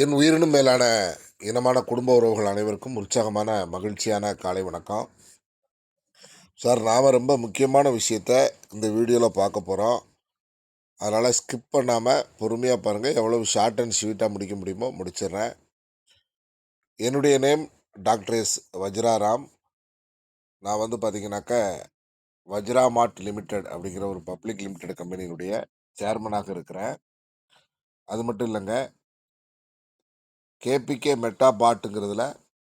என் உயிரினும் மேலான இனமான குடும்ப உறவுகள் அனைவருக்கும் உற்சாகமான மகிழ்ச்சியான காலை வணக்கம். சார், நாம் ரொம்ப முக்கியமான விஷயத்த இந்த வீடியோவில் பார்க்க போகிறோம். அதனால் ஸ்கிப் பண்ணாமல் பொறுமையாக பாருங்கள். எவ்வளவு ஷார்ட் அண்ட் ஸ்வீட்டாக முடிக்க முடியுமோ முடிச்சிடுறேன். என்னுடைய நேம் டாக்டர் எஸ் வஜ்ராராம். நான் பார்த்தீங்கன்னாக்க வஜ்ரா மார்ட் லிமிடெட் அப்படிங்கிற ஒரு பப்ளிக் லிமிடெட் கம்பெனியினுடைய சேர்மனாக இருக்கிறேன். அது மட்டும் இல்லைங்க, கேபிகே மெட்டா பாட்டுங்கிறதுல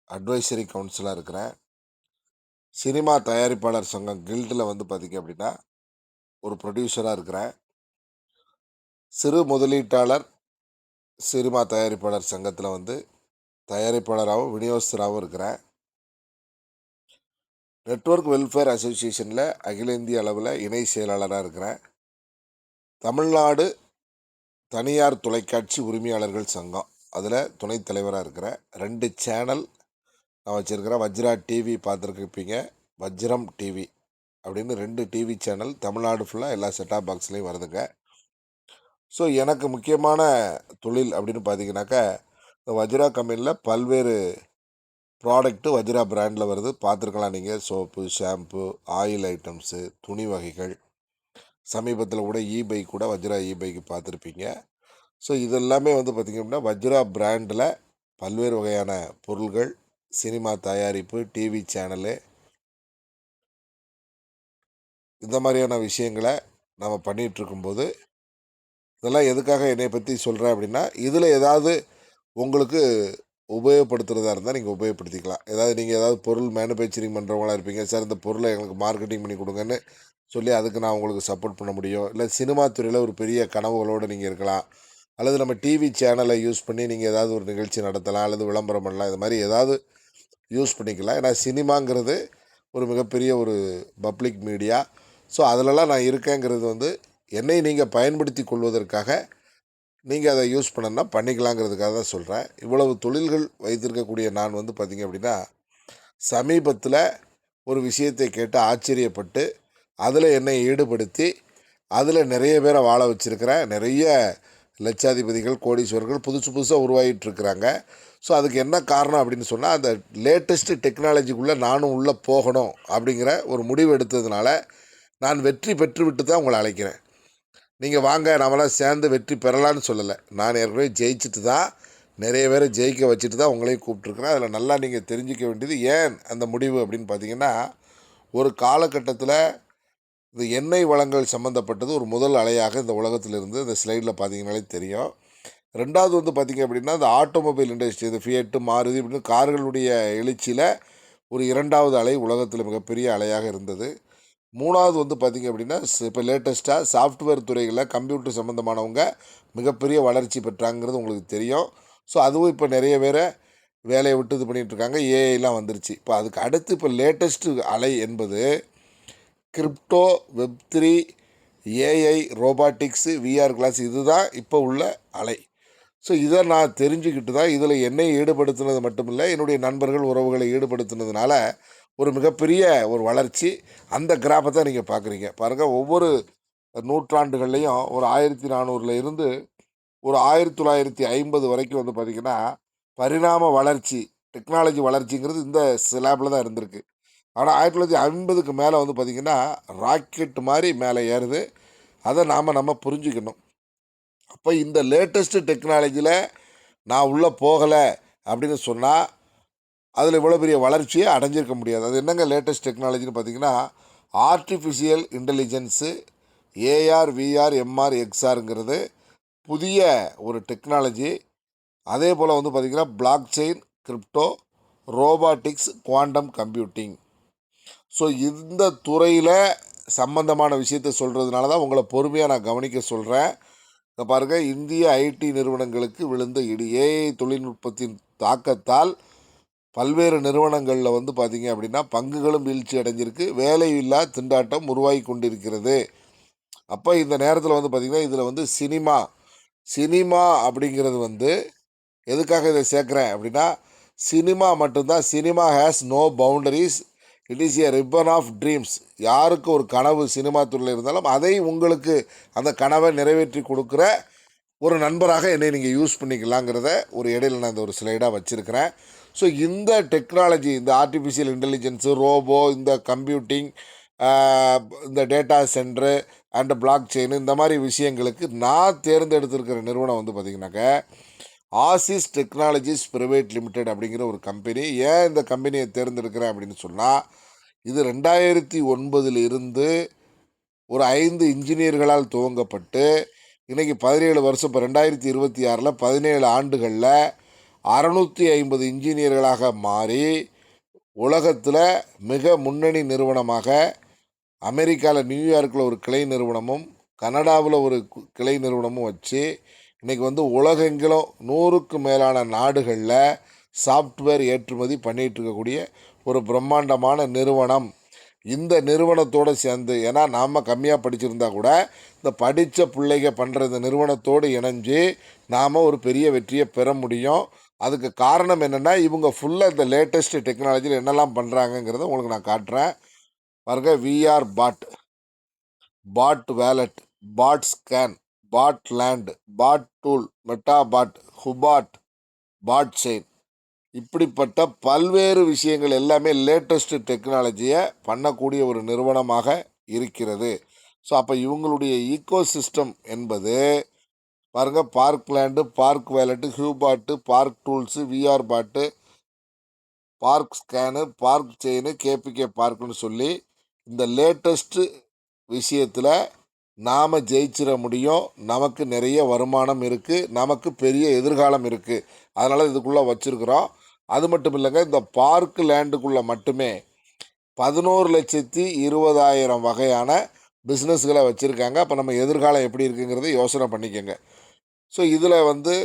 அட்வைசரி கவுன்சிலாக இருக்கிறேன். சினிமா தயாரிப்பாளர் சங்கம் கில்டில் பார்த்தீங்க அப்படின்னா ஒரு ப்ரொடியூசராக இருக்கிறேன். சிறு முதலீட்டாளர் சினிமா தயாரிப்பாளர் சங்கத்தில் தயாரிப்பாளராகவும் விநியோகஸ்தராகவும் இருக்கிறேன். நெட்வொர்க் வெல்ஃபேர் அசோசியேஷனில் அகில இந்திய அளவில் இணை செயலாளராக இருக்கிறேன். தமிழ்நாடு தனியார் தொலைக்காட்சி உரிமையாளர்கள் சங்கம் அதில் துணைத் தலைவராக இருக்கிறேன். 2 சேனல் நான் வச்சுருக்கிறேன். வஜ்ரா டிவி பார்த்துருப்பீங்க, வஜ்ரம் டிவி அப்படின்னு 2 டிவி சேனல் தமிழ்நாடு ஃபுல்லாக எல்லா செட்டாப் பாக்ஸ்லேயும் வருதுங்க. ஸோ எனக்கு முக்கியமான தொழில் அப்படின்னு பார்த்தீங்கன்னாக்கா, இந்த வஜ்ரா கம்பெனியில் பல்வேறு ப்ராடக்ட்டு வஜ்ரா பிராண்டில் வருது. பார்த்துருக்கலாம் நீங்கள். சோப்பு, ஷாம்பு, ஆயில் ஐட்டம்ஸு, துணி வகைகள். சமீபத்தில் கூட பைக் கூட வஜ்ரா பைக்கு பார்த்துருப்பீங்க. ஸோ இதெல்லாமே பார்த்திங்க அப்படின்னா வஜ்ரா பிராண்டில் பல்வேறு வகையான பொருள்கள், சினிமா தயாரிப்பு, டிவி சேனலு, இந்த மாதிரியான விஷயங்களை நம்ம பண்ணிகிட்ருக்கும்போது, இதெல்லாம் எதுக்காக என்னை பற்றி சொல்கிறேன் அப்படின்னா, இதில் ஏதாவது உங்களுக்கு உபயோகப்படுத்துகிறதா இருந்தால் நீங்கள் உபயோகப்படுத்திக்கலாம். நீங்கள் ஏதாவது பொருள் மேனுஃபேக்சரிங் பண்ணுறவங்களா இருப்பீங்க. சார், இந்த பொருளை எங்களுக்கு மார்க்கெட்டிங் பண்ணி கொடுங்கன்னு சொல்லி அதுக்கு நான் உங்களுக்கு சப்போர்ட் பண்ண முடியும். இல்லை சினிமா துறையில் ஒரு பெரிய கனவுகளோடு நீங்கள் இருக்கலாம். அல்லது நம்ம டிவி சேனலை யூஸ் பண்ணி நீங்கள் ஏதாவது ஒரு நிகழ்ச்சி நடத்தலாம், அல்லது விளம்பரம் பண்ணலாம். இது மாதிரி ஏதாவது யூஸ் பண்ணிக்கலாம். ஏன்னா சினிமாங்கிறது ஒரு மிகப்பெரிய ஒரு பப்ளிக் மீடியா. ஸோ அதிலலாம் நான் இருக்கேங்கிறது என்னை நீங்கள் பயன்படுத்தி கொள்வதற்காக நீங்கள் அதை யூஸ் பண்ணணுன்னா பண்ணிக்கலாங்கிறதுக்காக தான் சொல்கிறேன். இவ்வளவு தொழில்கள் வைத்திருக்கக்கூடிய நான் பார்த்திங்க அப்படின்னா, சமீபத்தில் ஒரு விஷயத்தை கேட்டு ஆச்சரியப்பட்டு அதில் என்னை ஈடுபடுத்தி அதில் நிறைய பேரை வாழ வச்சுருக்கிறேன். நிறைய லட்சாதிபதிகள், கோடீஸ்வரர்கள் புதுசு புதுசாக உருவாகிட்டுருக்குறாங்க. ஸோ அதுக்கு என்ன காரணம் அப்படின்னு சொன்னால், அந்த லேட்டஸ்ட்டு டெக்னாலஜிக்குள்ளே நானும் உள்ளே போகணும் அப்படிங்கிற ஒரு முடிவு எடுத்ததுனால நான் வெற்றி பெற்றுவிட்டு தான் உங்களை அழைக்கிறேன். நீங்கள் வாங்க நம்மளாம் சேர்ந்து வெற்றி பெறலான்னு சொல்லலை. நான் ஏற்கனவே ஜெயிச்சுட்டு தான், நிறைய பேரை ஜெயிக்க வச்சுட்டு தான் உங்களையும் கூப்பிட்ருக்குறேன். அதில் நல்லா நீங்கள் தெரிஞ்சிக்க வேண்டியது ஏன் அந்த முடிவு அப்படின்னு பார்த்தீங்கன்னா, ஒரு காலகட்டத்தில் இந்த எண்ணெய் வளங்கள் சம்மந்தப்பட்டது ஒரு முதல் அலையாக இந்த உலகத்தில் இருந்து இந்த ஸ்லைடில் பார்த்தீங்கன்னாலே தெரியும். 2வது பார்த்திங்க அப்படின்னா, இந்த ஆட்டோமொபைல் இண்டஸ்ட்ரி, இந்த ஃபியட்டு, மாருதி அப்படின்னு கார்களுடைய எழுச்சியில் ஒரு 2வது அலை உலகத்தில் மிகப்பெரிய அலையாக இருந்தது. 3வது பார்த்திங்க அப்படின்னா, இப்போ லேட்டஸ்ட்டாக சாஃப்ட்வேர் துறைகளில் கம்ப்யூட்டர் சம்மந்தமானவங்க மிகப்பெரிய வளர்ச்சி பெற்றாங்கிறது உங்களுக்கு தெரியும். ஸோ அதுவும் இப்போ நிறைய பேரை வேலையை விட்டு இது பண்ணிகிட்ருக்காங்க. ஏஐலாம் வந்துருச்சு. இப்போ அதுக்கு அடுத்து இப்போ லேட்டஸ்ட்டு அலை என்பது கிரிப்டோ, வெப்3, ஏஐ, ரோபாட்டிக்ஸு, விஆர் கிளாஸ், இதுதான் இப்போ உள்ள அலை. ஸோ இதை நான் தெரிஞ்சுக்கிட்டு தான் இதில் என்னை ஈடுபடுத்தினது மட்டும் இல்லை, என்னுடைய நண்பர்கள், உறவுகளை ஈடுபடுத்தினதுனால ஒரு மிகப்பெரிய ஒரு வளர்ச்சி. அந்த கிராஃபை தான் நீங்கள் பார்க்குறீங்க. பாருங்கள், ஒவ்வொரு நூற்றாண்டுகள்லையும் ஒரு 1400 இருந்து ஒரு 1950 வரைக்கும் பார்த்திங்கன்னா, பரிணாம வளர்ச்சி, டெக்னாலஜி வளர்ச்சிங்கிறது இந்த ஸ்லாப்பில் தான் இருந்திருக்கு. ஆனால் 1950க்கு மேலே பார்த்திங்கன்னா, ராக்கெட் மாதிரி மேலே ஏறுது. அதை நம்ம புரிஞ்சுக்கணும். அப்போ இந்த லேட்டஸ்ட்டு டெக்னாலஜியில் நான் உள்ளே போகலை அப்படின்னு சொன்னால், அதில் இவ்வளோ பெரிய வளர்ச்சியை அடைஞ்சிருக்க முடியாது. அது என்னங்க லேட்டஸ்ட் டெக்னாலஜின்னு பார்த்தீங்கன்னா, artificial intelligence, AR, VR, MR, எக்ஸ்ஆருங்கிறது புதிய ஒரு டெக்னாலஜி. அதே போல் பார்த்திங்கன்னா, blockchain, crypto, robotics, quantum computing. So இந்த துறையில் சம்பந்தமான விஷயத்தை சொல்கிறதுனால தான் உங்களை பொறுமையாக நான் கவனிக்க சொல்கிறேன். இதை பாருங்கள், இந்திய ஐடி நிறுவனங்களுக்கு விழுந்த இடி. ஏஐ தொழில்நுட்பத்தின் தாக்கத்தால் பல்வேறு நிறுவனங்களில் பார்த்திங்க அப்படின்னா பங்குகளும் வீழ்ச்சி அடைஞ்சிருக்கு. வேலையில்லா திண்டாட்டம் உருவாகி கொண்டிருக்கிறது. அப்போ இந்த நேரத்தில் பார்த்திங்கன்னா, இதில் சினிமா அப்படிங்கிறது எதுக்காக இதை சேர்க்குறேன் அப்படின்னா, சினிமா மட்டும்தான். Cinema has no boundaries, it is a ribbon of dreams. யாருக்கு ஒரு கனவு சினிமா துறையில் இருந்தாலும் அதை உங்களுக்கு அந்த கனவை நிறைவேற்றி கொடுக்குற ஒரு நண்பராக என்னை நீங்கள் யூஸ் பண்ணிக்கலாங்கிறத ஒரு இடையில நான் இந்த ஒரு ஸ்லைடாக வச்சுருக்கிறேன். ஸோ இந்த டெக்னாலஜி, இந்த ஆர்டிஃபிஷியல் இன்டெலிஜென்ஸு, ரோபோ, இந்த கம்ப்யூட்டிங், இந்த data centre and block chain, இந்த மாதிரி விஷயங்களுக்கு நான் தேர்ந்தெடுத்திருக்கிற நிறுவனம் வந்து பார்த்திங்கனாக்க ஆசிஸ் டெக்னாலஜிஸ் பிரைவேட் லிமிடெட் அப்படிங்கிற ஒரு கம்பெனி. ஏன் இந்த கம்பெனியை தேர்ந்தெடுக்கிறேன் அப்படின்னு சொன்னால், இது 2009 இருந்து ஒரு 5 இன்ஜினியர்களால் துவங்கப்பட்டு இன்றைக்கி 17 வருஷம், இப்போ 2026 17 ஆண்டுகளில் 650 இன்ஜினியர்களாக மாறி உலகத்தில் மிக முன்னணி நிறுவனமாக, அமெரிக்காவில் நியூயார்க்கில் ஒரு கிளை நிறுவனமும், கனடாவில் ஒரு கிளை நிறுவனமும் வச்சு இன்றைக்கி வந்து உலகெங்கிலும் 100க்கு மேலான நாடுகளில் சாஃப்ட்வேர் ஏற்றுமதி பண்ணிகிட்டு இருக்கக்கூடிய ஒரு பிரம்மாண்டமான நிறுவனம். இந்த நிறுவனத்தோடு சேர்ந்து, ஏன்னா நாம் கம்மியாக படிச்சிருந்தா கூட இந்த படித்த பிள்ளைங்க பண்ணுற இந்த நிறுவனத்தோடு இணைஞ்சு நாம் ஒரு பெரிய வெற்றியை பெற முடியும். அதுக்கு காரணம் என்னென்னா, இவங்க ஃபுல்லாக இந்த லேட்டஸ்ட் டெக்னாலஜியில் என்னெல்லாம் பண்ணுறாங்கங்கிறத உங்களுக்கு நான் காட்டுறேன் பாருங்க. விஆர் பாட், பாட் வேலட், பாட் ஸ்கேன், பாட் லேண்ட், பாட் டூல், மெட்டா பாட், ஹுபாட், பாட் செயின், இப்படிப்பட்ட பல்வேறு விஷயங்கள் எல்லாமே லேட்டஸ்ட் டெக்னாலஜியை பண்ணக்கூடிய ஒரு நிறுவனமாக இருக்கிறது. ஸோ அப்போ இவங்களுடைய ஈக்கோ சிஸ்டம் என்பது பாருங்கள், Park Land, Park Valet, Hubot, Park Tools, VR Bot, Park Scan, Park Chain, KPK பார்க்குன்னு சொல்லி இந்த லேட்டஸ்ட்டு விஷயத்தில் நாம் ஜெயிச்சிட முடியும். நமக்கு நிறைய வருமானம் இருக்குது, நமக்கு பெரிய எதிர்காலம் இருக்குது. அதனால் இதுக்குள்ளே வச்சுருக்குறோம். அது மட்டும் இல்லைங்க, இந்த பார்க் லேண்டுக்குள்ளே மட்டுமே 11,20,000 வகையான பிஸ்னஸ்களை வச்சுருக்காங்க. அப்போ நம்ம எதிர்காலம் எப்படி இருக்குங்கிறத யோசனை பண்ணிக்கோங்க. ஸோ இதில் வந்து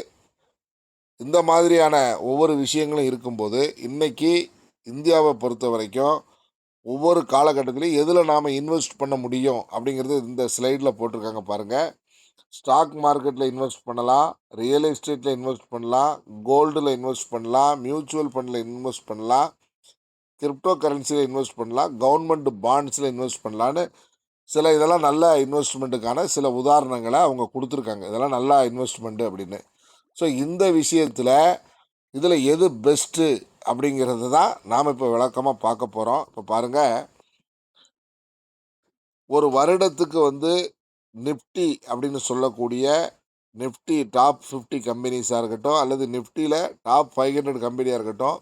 இந்த மாதிரியான ஒவ்வொரு விஷயங்களும் இருக்கும்போது, இன்றைக்கி இந்தியாவை பொறுத்த வரைக்கும் ஒவ்வொரு காலகட்டத்திலையும் எதில் நாம் இன்வெஸ்ட் பண்ண முடியும் அப்படிங்கிறது இந்த ஸ்லைடில் போட்டிருக்காங்க பாருங்கள். ஸ்டாக் மார்க்கெட்டில் இன்வெஸ்ட் பண்ணலாம், ரியல் எஸ்டேட்டில் இன்வெஸ்ட் பண்ணலாம், கோல்டில் இன்வெஸ்ட் பண்ணலாம், மியூச்சுவல் ஃபண்டில் இன்வெஸ்ட் பண்ணலாம், கிரிப்டோ கரன்சியில் இன்வெஸ்ட் பண்ணலாம், கவர்மெண்ட் பாண்ட்ஸில் இன்வெஸ்ட் பண்ணலான்னு இதெல்லாம் நல்ல இன்வெஸ்ட்மெண்ட்டுக்கான சில உதாரணங்களை அவங்க கொடுத்துருக்காங்க. இதெல்லாம் நல்லா இன்வெஸ்ட்மெண்ட்டு அப்படின்னு. ஸோ இந்த விஷயத்தில் இதில் எது பெஸ்ட்டு அப்படிங்கிறது தான் நாம் இப்போ விளக்கமாக பார்க்க போகிறோம். இப்போ பாருங்கள், ஒரு வருடத்துக்கு வந்து நிஃப்டி அப்படின்னு சொல்லக்கூடிய நிஃப்டி டாப் 50 கம்பெனிஸாக இருக்கட்டும், அல்லது நிஃப்டியில் டாப் 500 கம்பெனியாக இருக்கட்டும்,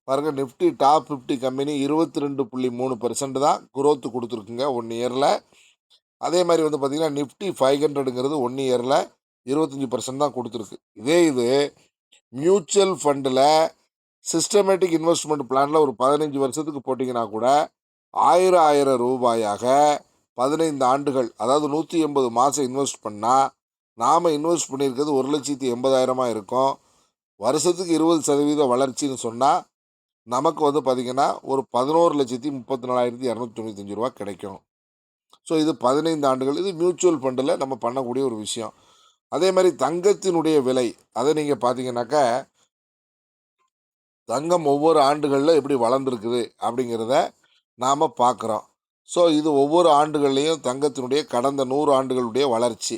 பாருங்கள், நிஃப்டி டாப் 50 கம்பெனி 22.3% தான் குரோத்து கொடுத்துருக்குங்க 1 இயரில். அதே மாதிரி வந்து பார்த்திங்கன்னா நிஃப்டி 500ங்கிறது 1 இயரில் 25% தான் கொடுத்துருக்கு. இது மியூச்சுவல் ஃபண்டில் சிஸ்டமேட்டிக் இன்வெஸ்ட்மெண்ட் பிளானில் ஒரு 15 வருஷத்துக்கு போட்டிங்கன்னா கூட 1000 ரூபாயாக 15 ஆண்டுகள், அதாவது 180 மாதம் இன்வெஸ்ட் பண்ணால் நாம் இன்வெஸ்ட் பண்ணியிருக்கிறது 1,80,000 இருக்கும். வருஷத்துக்கு 20% வளர்ச்சின்னு சொன்னால் நமக்கு வந்து பார்த்திங்கன்னா ஒரு 11,34,295 ரூபா கிடைக்கும். ஸோ இது 15 ஆண்டுகள். இது மியூச்சுவல் ஃபண்டில் நம்ம பண்ணக்கூடிய ஒரு விஷயம். அதே மாதிரி தங்கத்தினுடைய விலை, அதை நீங்கள் பார்த்தீங்கன்னாக்கா தங்கம் ஒவ்வொரு ஆண்டுகளில் எப்படி வளர்ந்துருக்குது அப்படிங்கிறத நாம் பார்க்குறோம். ஸோ இது ஒவ்வொரு ஆண்டுகள்லேயும் தங்கத்தினுடைய கடந்த 100 ஆண்டுகளுடைய வளர்ச்சி.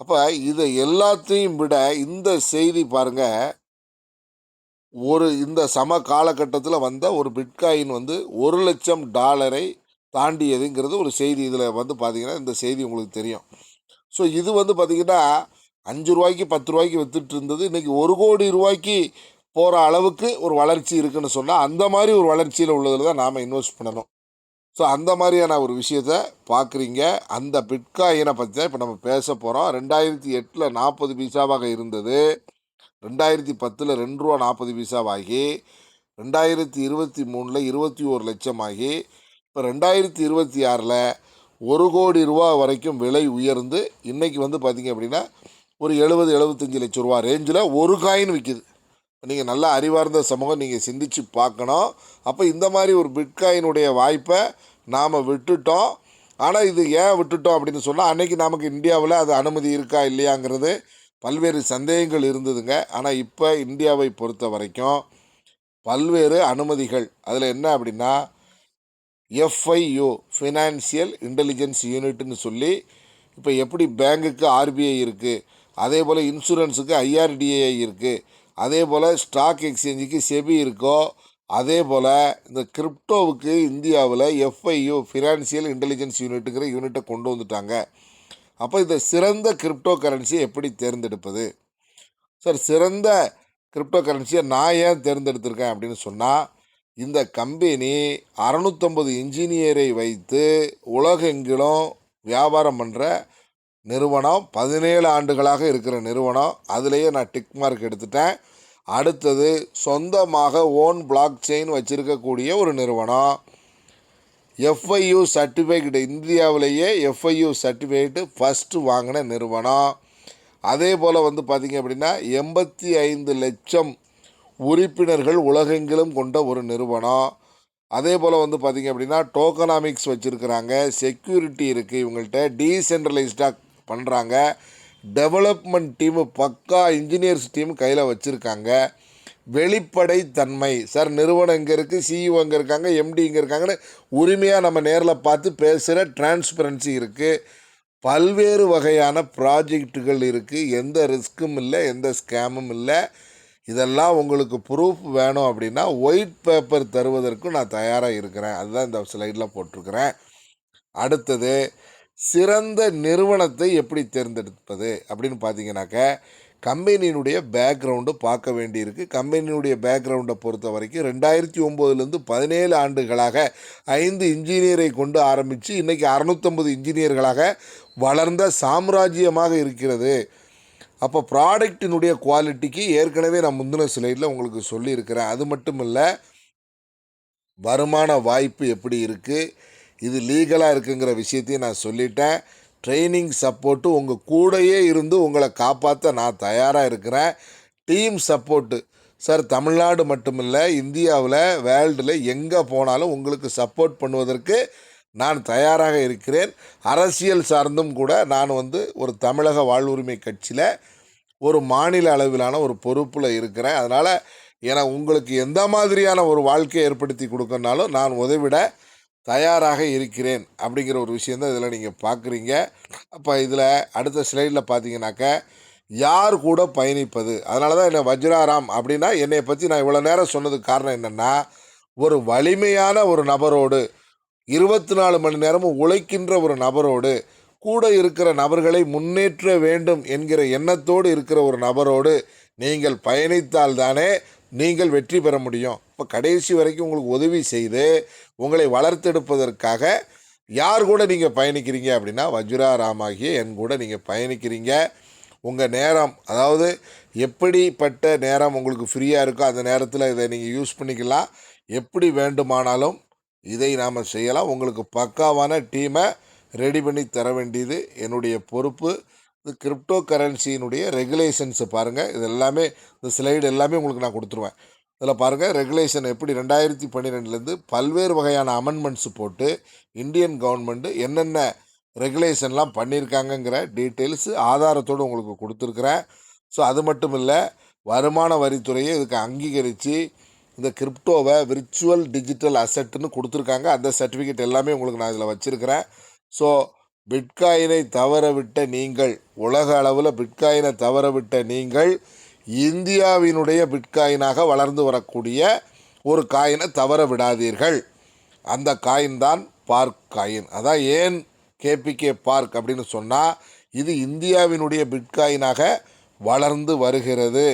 அப்போ இதை எல்லாத்தையும் விட இந்த செய்தி பாருங்கள், இந்த சம காலகட்டத்தில் வந்த ஒரு பிட்காயின் வந்து $1,00,000 தாண்டியதுங்கிறது ஒரு செய்தி. இதில் வந்து பார்த்திங்கன்னா இந்த செய்தி உங்களுக்கு தெரியும். ஸோ இது வந்து பார்த்திங்கன்னா 5 ரூபாய்க்கு 10 ரூபாய்க்கு விற்றுட்டு இருந்தது, இன்றைக்கி 1 கோடி ரூபாய்க்கு போகிற அளவுக்கு ஒரு வளர்ச்சி இருக்குதுன்னு சொன்னால், அந்த மாதிரி ஒரு வளர்ச்சியில் உள்ளதில் தான் நாம் இன்வெஸ்ட் பண்ணணும். ஸோ அந்த மாதிரியான ஒரு விஷயத்தை பார்க்குறீங்க. அந்த பிட்காயினை பற்றி தான் இப்போ நம்ம பேச போகிறோம். 2008 40 பைசாவாக இருந்தது, 2010 ₹2.40 ஆகி, 2023 21 லட்சம் ஆகி, இப்போ 2026 1 கோடி ரூபா வரைக்கும் விலை உயர்ந்து இன்றைக்கி வந்து பார்த்திங்க அப்படின்னா ஒரு 70-75 லட்சம் ரூபா ரேஞ்சில் ஒரு காயின் விற்கிது. நீங்கள் நல்ல அறிவார்ந்த சமூகம், நீங்கள் சிந்திச்சு பார்க்கணும். அப்போ இந்த மாதிரி ஒரு பிட்காயினுடைய வாய்ப்பை நாம் விட்டுட்டோம். ஆனால் இது ஏன் விட்டுட்டோம் அப்படின்னு சொன்னால், அன்றைக்கி நமக்கு இந்தியாவில் அது அனுமதி இருக்கா இல்லையாங்கிறது பல்வேறு சந்தேகங்கள் இருந்ததுங்க. ஆனால் இப்போ இந்தியாவை பொறுத்த வரைக்கும் பல்வேறு அனுமதிகள், அதில் என்ன அப்படின்னா FIU ஃபினான்சியல் இன்டெலிஜென்ஸ் யூனிட்னு சொல்லி, இப்போ எப்படி பேங்குக்கு RBI இருக்குது, அதே போல் இன்சூரன்ஸுக்கு ஐஆர்டிஏஐ இருக்குது, அதே போல் ஸ்டாக் எக்ஸ்சேஞ்சுக்கு செபி இருக்கோ, அதே போல் இந்த கிரிப்டோவுக்கு இந்தியாவில் எஃப்ஐயு ஃபினான்சியல் இன்டெலிஜென்ஸ் யூனிட்டுங்கிற யூனிட்டை கொண்டு வந்துட்டாங்க. அப்போ இந்த சிறந்த கிரிப்டோ கரன்சியை எப்படி தேர்ந்தெடுப்பது சார்? சிறந்த கிரிப்டோ கரன்சியை நான் ஏன் தேர்ந்தெடுத்திருக்கேன் அப்படின்னு சொன்னால், இந்த கம்பெனி 650 இன்ஜினியரை வைத்து உலகெங்கிலும் வியாபாரம் பண்ணுற நிறுவனம், 17 ஆண்டுகளாக இருக்கிற நிறுவனம். அதுலேயே நான் டிக் மார்க் எடுத்துட்டேன். அடுத்தது சொந்தமாக ஓன் பிளாக் செயின் வச்சுருக்கக்கூடிய ஒரு நிறுவனம். எஃப்ஐயு சர்டிஃபிகேட், இந்தியாவிலேயே எஃப்ஐயு சர்டிஃபிகேட்டு ஃபஸ்ட்டு வாங்கின நிறுவனம். அதே போல் வந்து பார்த்திங்க அப்படின்னா 85 லட்சம் உறுப்பினர்கள் உலகெங்கிலும் கொண்ட ஒரு நிறுவனம். அதே போல் வந்து பார்த்திங்க அப்படின்னா டோக்கனாமிக்ஸ் வச்சுருக்கிறாங்க, செக்யூரிட்டி இருக்குது இவங்கள்ட்ட, டீசென்ட்ரலைஸ்டாக பண்ணுறாங்க, டெவலப்மெண்ட் டீமு பக்கா இன்ஜினியர்ஸ் டீம் கையில் வச்சுருக்காங்க. வெளிப்படைத்தன்மை சார், நிறுவனம் இங்கே இருக்குது, சிஇஓ இங்கே இருக்காங்க, எம்டி இங்கே இருக்காங்கன்னு உரிமையாக நம்ம நேரில் பார்த்து பேசுகிற டிரான்ஸ்பரன்சி இருக்குது. பல்வேறு வகையான ப்ராஜெக்டுகள் இருக்குது, எந்த ரிஸ்க்கும் இல்லை, எந்த ஸ்கேமும் இல்லை. இதெல்லாம் உங்களுக்கு ப்ரூஃப் வேணும் அப்படின்னா ஒயிட் பேப்பர் தருவதற்கு நான் தயாராக இருக்கிறேன். அதுதான் இந்த ஸ்லைடில் போட்டிருக்கிறேன். அடுத்தது, சிறந்த நிறுவனத்தை எப்படி தேர்ந்தெடுப்பது அப்படின்னு பார்த்தீங்கன்னாக்க, கம்பெனியினுடைய பேக்ரவுண்டு பார்க்க வேண்டியிருக்கு. கம்பெனியினுடைய பேக்ரவுண்டை பொறுத்த வரைக்கும் 2009லேருந்து 17 ஆண்டுகளாக 5 இன்ஜினியரை கொண்டு ஆரம்பித்து இன்றைக்கி 650 இன்ஜினியர்களாக வளர்ந்த சாம்ராஜ்யமாக இருக்கிறது. அப்போ ப்ராடக்டினுடைய குவாலிட்டிக்கு ஏற்கனவே நான் முந்தின ஸ்லைடில் உங்களுக்கு சொல்லியிருக்கிறேன். அது மட்டும் இல்லை, வருமான வாய்ப்பு எப்படி இருக்குது, இது லீகலாக இருக்குங்கிற விஷயத்தையும் நான் சொல்லிட்டேன். ட்ரைனிங் சப்போர்ட்டு உங்கள் கூடையே இருந்து உங்களை காப்பாற்ற நான் தயாராக இருக்கிறேன். டீம் சப்போர்ட்டு சார், தமிழ்நாடு மட்டுமில்லை, இந்தியாவில் வேர்ல்டில் எங்கே போனாலும் உங்களுக்கு சப்போர்ட் பண்ணுவதற்கு நான் தயாராக இருக்கிறேன். அரசியல் சார்ந்தும் கூட நான் ஒரு தமிழக வாழ்வுரிமை கட்சியில் ஒரு மாநில அளவிலான ஒரு பொறுப்பில் இருக்கிறேன். அதனால் உங்களுக்கு எந்த மாதிரியான ஒரு வாழ்க்கையை ஏற்படுத்தி கொடுக்கறனாலும் நான் உதவிட தயாராக இருக்கிறேன் அப்படிங்கிற ஒரு விஷயந்தான் இதில் நீங்கள் பார்க்குறீங்க. அப்போ இதில் அடுத்த ஸ்லைடில் பார்த்தீங்கன்னாக்க, யார் கூட பயணிப்பது, அதனால தான் என்னை வஜ்ராராம் அப்படின்னா என்னை பற்றி நான் இவ்வளோ நேரம் சொன்னதுக்கு காரணம் என்னென்னா, ஒரு வலிமையான ஒரு நபரோடு 24 மணி நேரமும் உழைக்கின்ற ஒரு நபரோடு, கூட இருக்கிற நபர்களை முன்னேற்ற வேண்டும் என்கிற எண்ணத்தோடு இருக்கிற ஒரு நபரோடு நீங்கள் பயணித்தால்தானே நீங்கள் வெற்றி பெற முடியும். இப்போ கடைசி வரைக்கும் உங்களுக்கு உதவி செய்து உங்களை வளர்த்தெடுப்பதற்காக யார் கூட நீங்கள் பயணிக்கிறீங்க அப்படின்னா, வஜ்ராராமாகிய என் கூட நீங்கள் பயணிக்கிறீங்க. உங்கள் நேரம், அதாவது எப்படிப்பட்ட நேரம் உங்களுக்கு ஃப்ரீயாக இருக்கோ அந்த நேரத்தில் இதை நீங்கள் யூஸ் பண்ணிக்கலாம். எப்படி வேண்டுமானாலும் இதை நாம் செய்யலாம். உங்களுக்கு பக்காவான டீமை ரெடி பண்ணி தர வேண்டியது என்னுடைய பொறுப்பு. இது கிரிப்டோ கரன்சியினுடைய ரெகுலேஷன்ஸை பாருங்கள். இது எல்லாமே, இந்த ஸ்லைடு எல்லாமே உங்களுக்கு நான் கொடுத்துருவேன். இதில் பாருங்கள், ரெகுலேஷன் எப்படி 2012லேருந்து பல்வேறு வகையான அமெண்ட்மெண்ட்ஸ் போட்டு இந்தியன் கவர்மெண்ட்டு என்னென்ன ரெகுலேஷன்லாம் பண்ணியிருக்காங்கங்கிற டீட்டெயில்ஸு ஆதாரத்தோடு உங்களுக்கு கொடுத்துருக்குறேன். ஸோ அது மட்டும் இல்லை, வருமான வரித்துறையை இதுக்கு அங்கீகரித்து இந்த கிரிப்டோவை விர்ச்சுவல் டிஜிட்டல் அசெட்டுன்னு கொடுத்துருக்காங்க. அந்த சர்டிஃபிகேட் எல்லாமே உங்களுக்கு நான் இதில் வச்சுருக்கிறேன். ஸோ பிட்காயினை தவறவிட்ட நீங்கள், உலக அளவில் பிட்காயினை தவறவிட்ட நீங்கள், இந்தியாவினுடைய பிட்காயினாக வளர்ந்து வரக்கூடிய ஒரு காயினை தவற விடாதீர்கள். அந்த காயின் தான் பார்க் காயின். அதான் ஏன் கேபிகே பார்க் அப்படின்னு சொன்னால், இது இந்தியாவினுடைய பிட்காயினாக வளர்ந்து வருகிறது.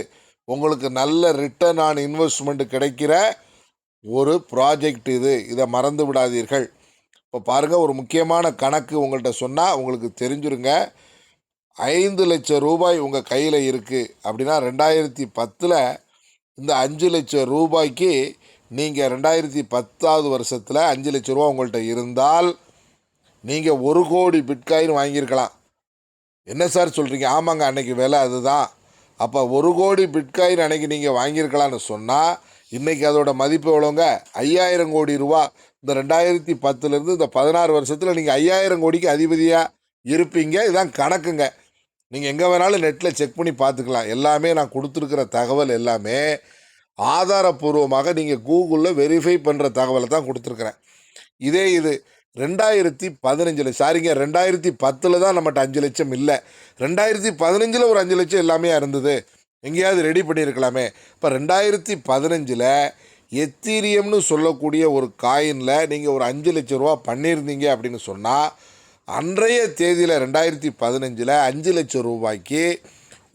உங்களுக்கு நல்ல ரிட்டர்ன் ஆன் இன்வெஸ்ட்மெண்ட் கிடைக்கிற ஒரு ப்ராஜெக்ட் இது. இதை மறந்து விடாதீர்கள். இப்போ பாருங்கள், ஒரு முக்கியமான கணக்கு உங்கள்கிட்ட சொன்னால் உங்களுக்கு தெரிஞ்சுருங்க. 5 லட்சம் ரூபாய் உங்கள் கையில் இருக்குது அப்படின்னா 2010 இந்த 5 லட்சம் ரூபாய்க்கு நீங்கள் 2010 வருஷத்தில் 5 லட்ச ரூபா உங்கள்கிட்ட இருந்தால் நீங்கள் 1 கோடி பிட்காயின் வாங்கியிருக்கலாம். என்ன சார் சொல்கிறீங்க? ஆமாங்க, அன்றைக்கி விலை அதுதான். அப்போ 1 கோடி பிட்காயின் அன்றைக்கி நீங்கள் வாங்கியிருக்கலான்னு சொன்னால் இன்றைக்கி அதோட மதிப்பு எவ்வளோங்க? 5000 கோடி ரூபா. இந்த 2010லேருந்து இந்த 16 வருஷத்தில் நீங்கள் 5000 கோடிக்கு அதிபதியாக இருப்பீங்க. இதுதான் கணக்குங்க. நீங்கள் எங்கே வேணாலும் நெட்டில் செக் பண்ணி பார்த்துக்கலாம். எல்லாமே நான் கொடுத்துருக்கிற தகவல் எல்லாமே ஆதாரப்பூர்வமாக நீங்கள் கூகுளில் வெரிஃபை பண்ணுற தகவலை தான் கொடுத்துருக்குறேன். இது 2015 சாரிங்க 2010 தான் நம்மகிட்ட 5 லட்சம் இல்லை. 2015 ஒரு 5 லட்சம் எல்லாமே இருந்தது. எங்கேயாவது ரெடி பண்ணியிருக்கலாமே. இப்போ 2015 எத்தீரியம்னு சொல்லக்கூடிய ஒரு காயினில் நீங்கள் ஒரு 5 லட்ச ரூபா பண்ணியிருந்தீங்க அப்படின்னு சொன்னால், அன்றைய தேதியில் 2015 5 லட்சம் ரூபாய்க்கு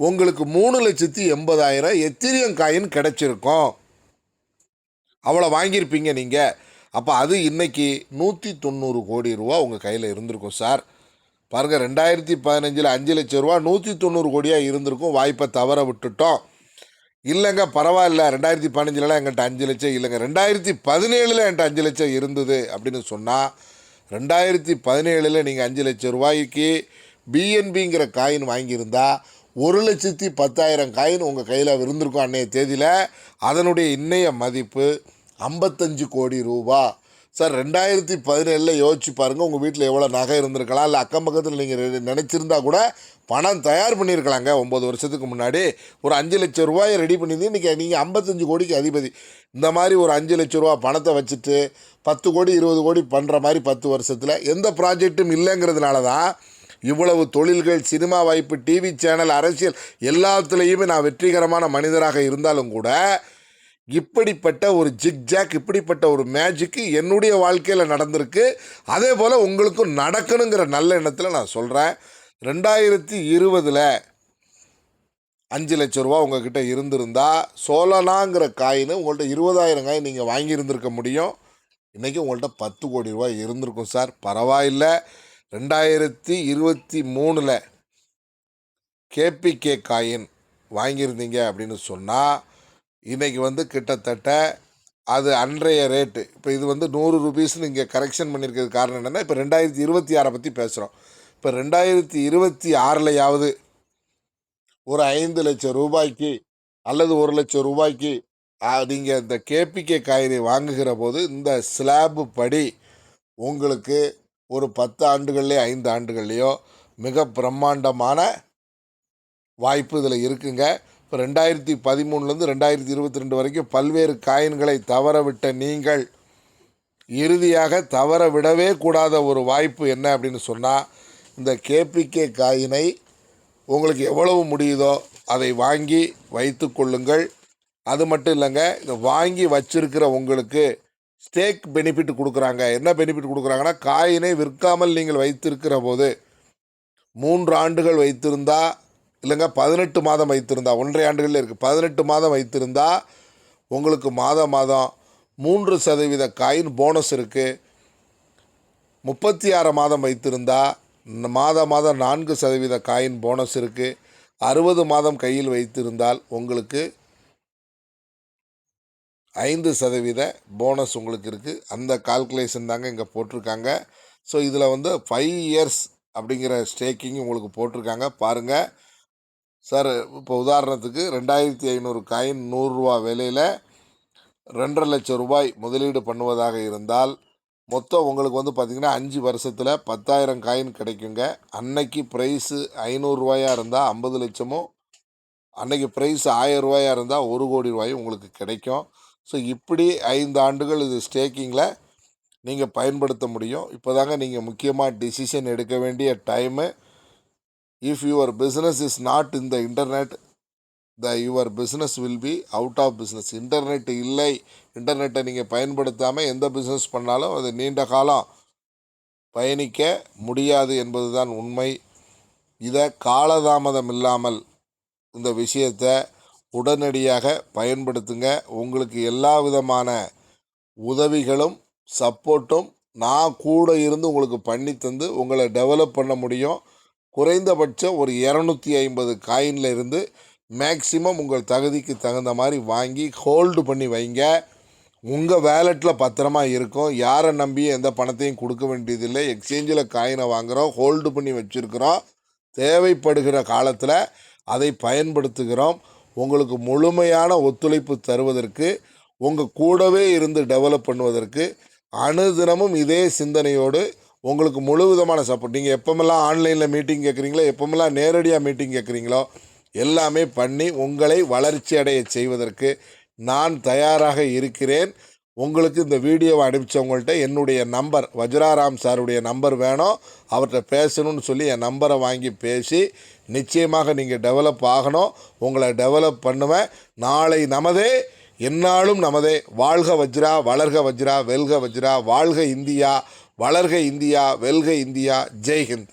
உங்களுக்கு 3,80,000 எத்தீரியம் காயின் கிடைச்சிருக்கும். அவ்வளோ வாங்கியிருப்பீங்க நீங்கள். அப்போ அது இன்றைக்கி 190 கோடி ரூபா உங்கள் கையில் இருந்திருக்கும் சார். பாருங்கள், 2015 5 லட்சம் ரூபா 190 கோடியாக இருந்திருக்கும். வாய்ப்பை தவற விட்டுட்டோம். இல்லைங்க பரவாயில்ல, 2015 எங்கிட்ட 5 லட்சம் இல்லைங்க, 2017 என்கிட்ட 5 லட்சம் இருந்தது அப்படின்னு சொன்னால், 2017 நீங்கள் 5 லட்சம் ரூபாய்க்கு பிஎன்பிங்கிற காயின் வாங்கியிருந்தா 1,10,000 காயின் உங்கள் கையில் இருந்திருக்கும் அன்றைய தேதியில். அதனுடைய இன்னைய மதிப்பு 55 கோடி ரூபா. சார் 2017 யோசிச்சு பாருங்கள், உங்கள் வீட்டில் எவ்வளோ நகை இருந்திருக்கலாம், இல்லை அக்கம் பக்கத்தில் நீங்கள் நினச்சிருந்தா கூட பணம் தயார் பண்ணியிருக்கலாங்க. 9 வருஷத்துக்கு முன்னாடி ஒரு 5 லட்சம் ரூபாயை ரெடி பண்ணியிருந்து இன்றைக்கி நீங்கள் 55 கோடிக்கு அதிபதி. இந்த மாதிரி ஒரு 5 லட்ச ரூபா பணத்தை வச்சுட்டு 10 கோடி 20 கோடி பண்ணுற மாதிரி 10 வருஷத்தில் எந்த ப்ராஜெக்டும் இல்லைங்கிறதுனால தான் இவ்வளவு தொழில்கள், சினிமா வாய்ப்பு, டிவி சேனல், அரசியல் எல்லாத்துலேயுமே நான் வெற்றிகரமான மனிதராக இருந்தாலும் கூட இப்படிப்பட்ட ஒரு ஜிக்ஜாக், இப்படிப்பட்ட ஒரு மேஜிக்கு என்னுடைய வாழ்க்கையில் நடந்திருக்கு. அதே போல் உங்களுக்கும் நடக்கணுங்கிற நல்ல எண்ணத்தில் நான் சொல்கிறேன். 2020 5 லட்ச ரூபா உங்கள்கிட்ட இருந்திருந்தா சோலனாங்கிற காயின் உங்கள்கிட்ட 20,000 காயின் நீங்கள் வாங்கியிருந்திருக்க முடியும். இன்றைக்கி உங்கள்கிட்ட 10 கோடி ரூபாய் இருந்திருக்கும் சார். பரவாயில்லை. 2023 கேபிகே காயின் வாங்கியிருந்தீங்க அப்படின்னு சொன்னால் இன்றைக்கி கிட்டத்தட்ட அது அன்றைய ரேட்டு. இப்போ இது 100 ரூபீஸ்னு இங்கே கரெக்ஷன் பண்ணியிருக்கிறது காரணம் என்னென்னா, இப்போ 2026 பற்றி பேசுகிறோம். இப்போ 2026 ஒரு 5 லட்சம் ரூபாய்க்கு அல்லது 1 லட்சம் ரூபாய்க்கு நீங்கள் இந்த கேபிகே காயினை வாங்குகிற போது இந்த ஸ்லாபு படி உங்களுக்கு ஒரு 10 ஆண்டுகள்லேயோ 5 ஆண்டுகள்லேயோ மிக பிரம்மாண்டமான வாய்ப்பு இதில் இருக்குங்க. இப்போ 2013 2022 வரைக்கும் பல்வேறு காயின்களை தவற விட்ட நீங்கள் இறுதியாக தவற விடவே கூடாத ஒரு வாய்ப்பு என்ன அப்படின்னு சொன்னால், இந்த கேபிகே காயினை உங்களுக்கு எவ்வளவு முடியுதோ அதை வாங்கி வைத்து கொள்ளுங்கள். அது மட்டும் இல்லைங்க, இதை வாங்கி வச்சிருக்கிற உங்களுக்கு ஸ்டேக் பெனிஃபிட் கொடுக்குறாங்க. என்ன பெனிஃபிட் கொடுக்குறாங்கன்னா, காயினை விற்காமல் நீங்கள் வைத்திருக்கிற போது 3 ஆண்டுகள் வைத்திருந்தா, இல்லைங்க 18 மாதம் வைத்திருந்தா, 1.5 ஆண்டுகளில் இருக்குது, 18 மாதம் வைத்திருந்தா உங்களுக்கு மாதம் 3% காயின் போனஸ் இருக்குது. 36 மாதம் வைத்திருந்தா மாதம் 4% காயின் போனஸ் இருக்குது. 60 மாதம் கையில் வைத்திருந்தால் உங்களுக்கு 5% போனஸ் உங்களுக்கு இருக்குது. அந்த கால்குலேஷன் தாங்க இங்கே போட்டிருக்காங்க. ஸோ இதில் 5 இயர்ஸ் அப்படிங்கிற ஸ்டேக்கிங் உங்களுக்கு போட்டிருக்காங்க. பாருங்கள் சார், இப்போ உதாரணத்துக்கு 2,500 காயின் 100 ரூபா விலையில் 2.5 லட்சம் ரூபாய் முதலீடு பண்ணுவதாக இருந்தால் மொத்தம் உங்களுக்கு பார்த்திங்கன்னா 5 வருஷத்தில் 10,000 காயின் கிடைக்குங்க. அன்னைக்கு ப்ரைஸு 500 ரூபாயாக இருந்தால் 50 லட்சமும், அன்னைக்கு ப்ரைஸ் 1000 ரூபாயாக இருந்தால் 1 கோடி ரூபாயும் உங்களுக்கு கிடைக்கும். ஸோ இப்படி 5 ஆண்டுகள் இது ஸ்டேக்கிங்கில் நீங்கள் பயன்படுத்த முடியும். இப்போ தாங்க நீங்கள் முக்கியமாக டிசிஷன் எடுக்க வேண்டிய time. If your business is not in the internet, your business will be out of business. Internet இல்லை, இன்டர்நெட்டை நீங்கள் பயன்படுத்தாமல் எந்த பிஸ்னஸ் பண்ணாலும் அது நீண்ட காலம் பயணிக்க முடியாது என்பது தான் உண்மை. இதை காலதாமதம் இல்லாமல் இந்த விஷயத்தை உடனடியாக பயன்படுத்துங்க. உங்களுக்கு எல்லா விதமான உதவிகளும் சப்போர்ட்டும் நான் கூட இருந்து உங்களுக்கு பண்ணி தந்து உங்களை டெவலப் பண்ண முடியும். குறைந்தபட்சம் ஒரு 250 காயினில் இருந்து மேக்சிமம் உங்கள் தகுதிக்கு தகுந்த மாதிரி வாங்கி ஹோல்டு பண்ணி வைங்க. உங்கள் வேலெட்டில் பத்திரமா இருக்கும். யாரை நம்பியும் எந்த பணத்தையும் கொடுக்க வேண்டியதில்லை. எக்ஸ்சேஞ்சில் காயினை வாங்குகிறோம், ஹோல்டு பண்ணி வச்சுருக்கிறோம். தேவைப்படுகிற காலத்தில் அதை பயன்படுத்துகிறோம். உங்களுக்கு முழுமையான ஒத்துழைப்பு தருவதற்கு, உங்கள் கூடவே இருந்து டெவலப் பண்ணுவதற்கு அனுதினமும் இதே சிந்தனையோடு உங்களுக்கு முழு விதமான சப்போர்ட். நீங்கள் எப்போமெல்லாம் ஆன்லைனில் மீட்டிங் கேட்குறீங்களோ, எப்போமெல்லாம் நேரடியாக மீட்டிங் கேட்குறீங்களோ எல்லாமே பண்ணி உங்களை வளர்ச்சி அடைய செய்வதற்கு நான் தயாராக இருக்கிறேன். உங்களுக்கு இந்த வீடியோவை அனுப்பிச்சவங்கள்ட்ட என்னுடைய நம்பர், வஜ்ராராம் சாருடைய நம்பர் வேணும், அவர்கிட்ட பேசணும்னு சொல்லி என் நம்பரை வாங்கி பேசி நிச்சயமாக நீங்கள் டெவலப் ஆகணும். உங்களை டெவலப் பண்ணுவேன். நாளை நமதே, எந்நாளும் நமதே. வாழ்க வஜ்ரா, வளர்க வஜ்ரா, வெல்க வஜ்ரா. வாழ்க இந்தியா, வளர்க இந்தியா, வெல்க இந்தியா. ஜெய்ஹிந்த்.